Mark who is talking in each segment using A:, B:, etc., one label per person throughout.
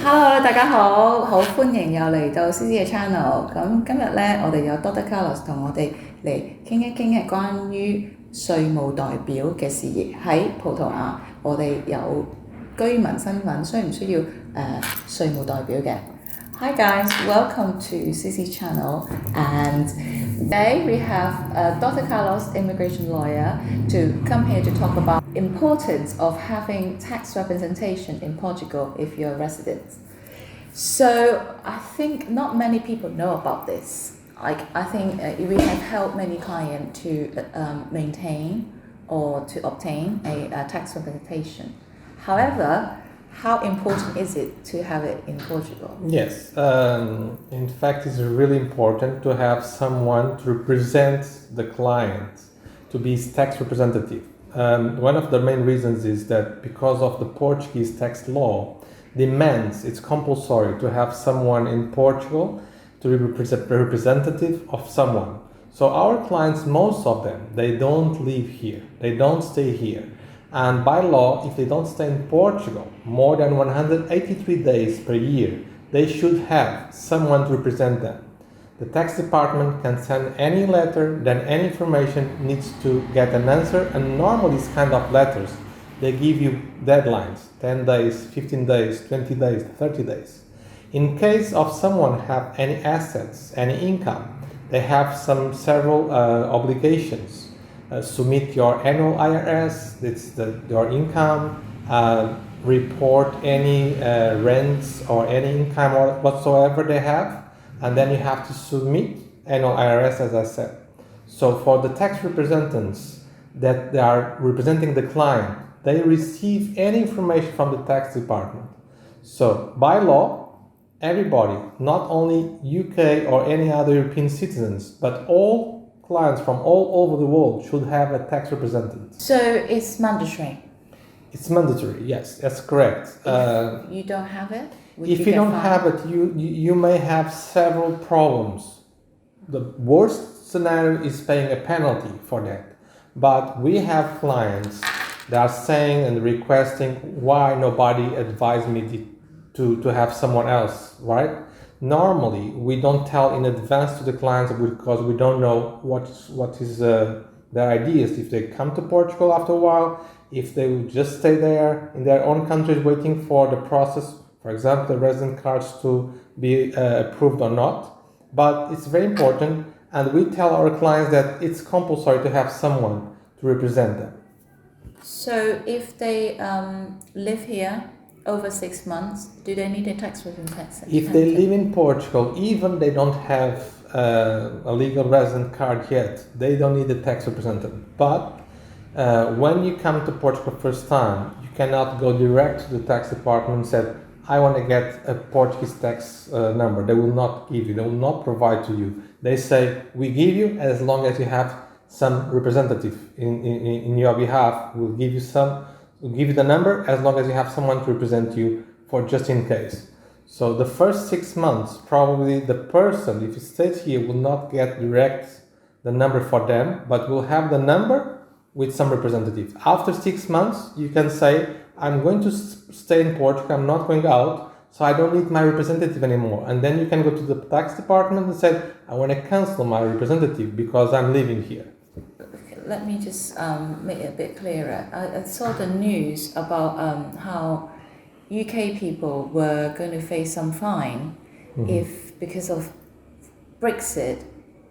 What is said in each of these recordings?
A: Hello，大家好，好歡迎又嚟到 CC 嘅 channel。咁今日咧，我哋有 Dr. Carlos 同我哋嚟傾一傾係關於稅務代表嘅事宜。喺葡萄牙，我哋有居民身份，需唔需要稅務代表嘅？Hi guys, welcome to CC channel, and today we have Dr. Carlos, immigration lawyer, to come here to talk about importance of having tax representation in Portugal if you're a resident. So I think not many people know about this. I think we have helped many clients to maintain or to obtain a tax representation. However, how important is it to have it in Portugal?
B: Yes, in fact, it's really important to have someone to represent the client, to be his tax representative. One of the main reasons is that because of the Portuguese tax law demands it's compulsory to have someone in Portugal to be representative of someone. So our clients, most of them, they don't live here, they don't stay here. And by law, if they don't stay in Portugal more than 183 days per year, they should have someone to represent them. The tax department can send any letter, then any information needs to get an answer, and normally these kind of letters, they give you deadlines, 10 days, 15 days, 20 days, 30 days. In case of someone have any assets, any income, they have several obligations. Submit your annual IRS, it's your income, report any rents or any income or whatsoever they have, and then you have to submit annual IRS, as I said. So for the tax representatives that they are representing the client, they receive any information from the tax department. So by law, everybody, not only UK or any other European citizens, but all clients from all over the world should have a tax representative.
A: So it's mandatory?
B: It's mandatory, yes, that's correct.
A: If you don't have it?
B: If you don't have it, you may have several problems. The worst scenario is paying a penalty for that. But we have clients that are saying and requesting why nobody advised me to have someone else, right? Normally, we don't tell in advance to the clients because we don't know what is their ideas. If they come to Portugal after a while, if they will just stay there in their own countries waiting for the process, for example, the resident cards to be approved or not. But it's very important, and we tell our clients that it's compulsory to have someone to represent them.
A: So if they live here over 6 months, do they need a tax representation?
B: If they live in Portugal, even they don't have a legal resident card yet, they don't need a tax representative. But when you come to Portugal first time, you cannot go direct to the tax department and say, I want to get a Portuguese tax number. They will not give you, they will not provide to you. They say, we give you as long as you have some representative in your behalf. We'll give you the number as long as you have someone to represent you for just in case. So the first 6 months, probably the person, if he stays here, will not get direct the number for them, but will have the number with some representative. After 6 months, you can say, I'm going to stay in Portugal, I'm not going out, so I don't need my representative anymore. And then you can go to the tax department and say, I want to cancel my representative because I'm living here.
A: Let me just make it a bit clearer. I saw the news about how UK people were going to face some fine if, because of Brexit,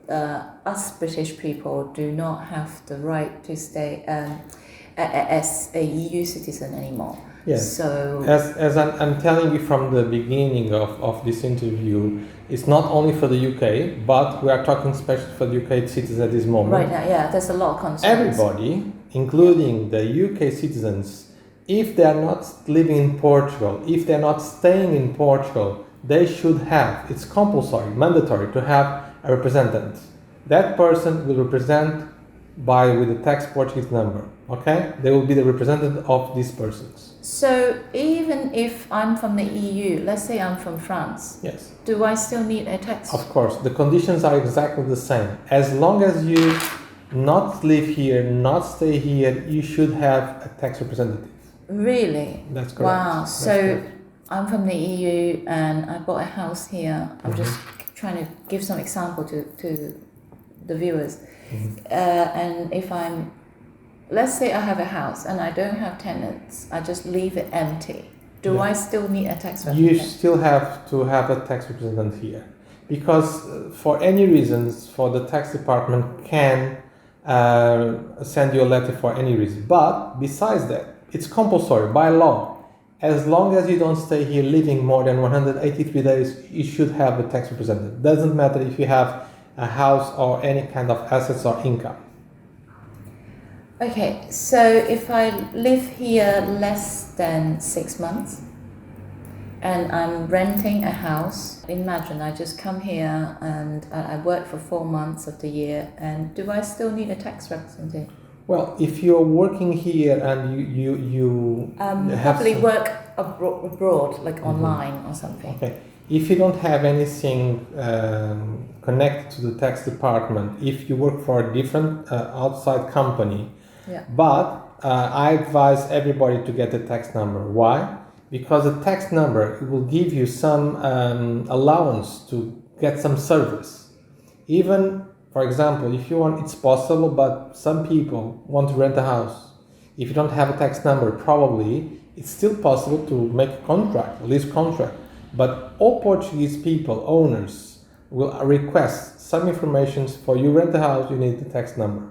A: us British people do not have the right to stay as a EU citizen anymore.
B: Yes.
A: So
B: as I'm telling you from the beginning of this interview, it's not only for the UK, but we are talking especially for the UK citizens at this moment.
A: Right now, yeah, there's a lot of concerns.
B: Everybody, including the UK citizens, if they are not living in Portugal, if they are not staying in Portugal, they should have, it's compulsory, mandatory to have a representative. That person will represent with a tax Portuguese number, okay? They will be the representative of these persons.
A: So even if I'm from the EU, let's say I'm from France,
B: yes,
A: do I still need a tax?
B: Of course, the conditions are exactly the same. As long as you not live here, not stay here, you should have a tax representative.
A: Really?
B: That's correct.
A: Wow.
B: That's
A: so
B: correct.
A: I'm from the EU and I bought a house here. I'm just trying to give some example to the viewers. And if let's say I have a house and I don't have tenants, I just leave it empty. Do I still need a tax representative?
B: You still have to have a tax representative here. Because for any reasons, for the tax department can send you a letter for any reason. But besides that, it's compulsory by law. As long as you don't stay here living more than 183 days, you should have a tax representative. Doesn't matter if you have a house or any kind of assets or income.
A: Okay, so if I live here less than 6 months and I'm renting a house, imagine I just come here and I work for 4 months of the year, and do I still need a tax representative?
B: Well, if you're working here and you have
A: probably work abroad, like online or something.
B: Okay. If you don't have anything connected to the tax department, if you work for a different outside company, but I advise everybody to get a tax number. Why? Because a tax number will give you some allowance to get some service. Even, for example, if you want, it's possible, but some people want to rent a house. If you don't have a tax number, probably it's still possible to make a contract, a lease contract. But all Portuguese people, owners, will request some information. For you rent a house, you need the tax number.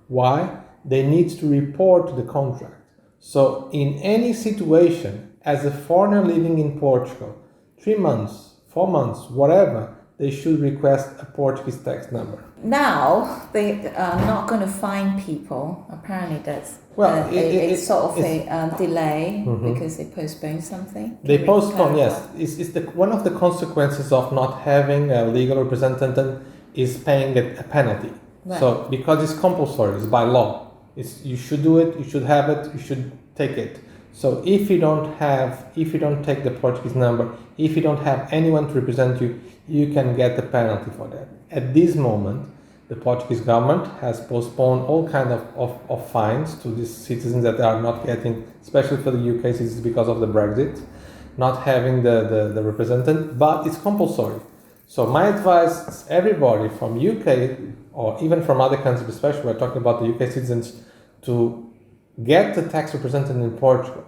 B: Why? They need to report the contract. So in any situation, as a foreigner living in Portugal, 3 months, 4 months, whatever, they should request a Portuguese tax number.
A: Now, they are not going to fine people. Apparently that's a sort of a delay because they postpone something.
B: They postpone, yes. It's one of the consequences of not having a legal representative is paying a penalty. Right. So because it's compulsory, it's by law. You should do it, you should have it, you should take it. So if you don't take the Portuguese number, if you don't have anyone to represent you, you can get the penalty for that. At this moment, the Portuguese government has postponed all kinds of fines to these citizens that are not getting, especially for the UK citizens because of the Brexit, not having the representative, but it's compulsory. So my advice is everybody from UK or even from other countries, especially we're talking about the UK citizens, to get the tax representative in Portugal,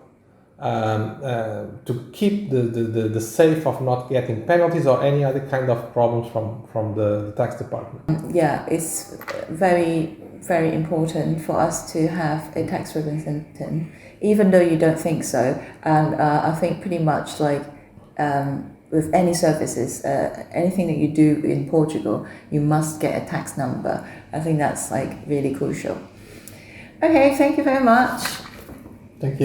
B: to keep the safe of not getting penalties or any other kind of problems from the tax department.
A: Yeah, it's very, very important for us to have a tax representative, even though you don't think so. And I think pretty much like with any services, anything that you do in Portugal, you must get a tax number. I think that's like really crucial. Okay, thank you very much.
B: Thank you.